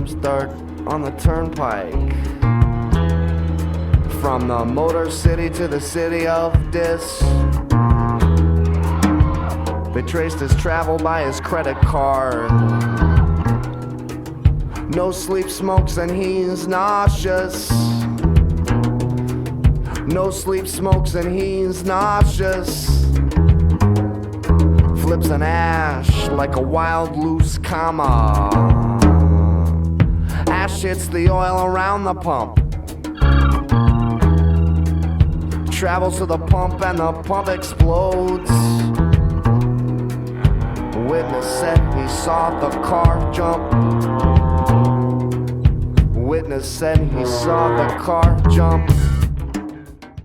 start on the turnpike. From the Motor City to the city of Dis. They traced his travel by his credit card. No sleep, smokes, and he's nauseous. No sleep, smokes, and he's nauseous. Flips an ash like a wild loose comma. Ash hits the oil around the pump. Travels to the pump and the pump explodes. Witness said he saw the car jump. Witness said he saw the car jump.